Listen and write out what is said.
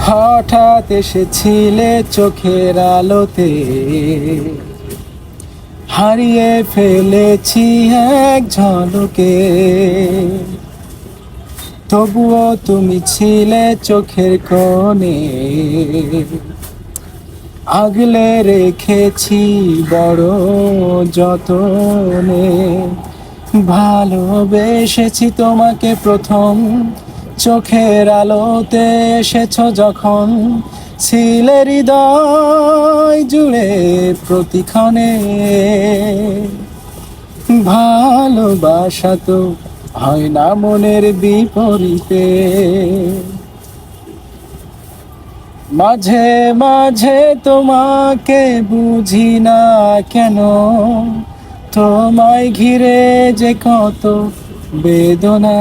হঠাৎ এসেছিলে চোখের আলোতে, হারিয়ে ফেলেছি এক ঝলকে। তবুও তুমি ছিলে চোখের কোণে, আগলে রেখেছি বড় যতনে। ভালোবেসেছি তোমাকে প্রথম, চোখের আলোতে এসেছো যখন। ছিলে হৃদয় জুড়ে প্রতিক্ষণে। ভালোবাসা তো হয় না মনের বিপরীতে। মাঝে মাঝে তোমাকে বুঝি না কেন, তোমায় ঘিরে যে কত বেদনা।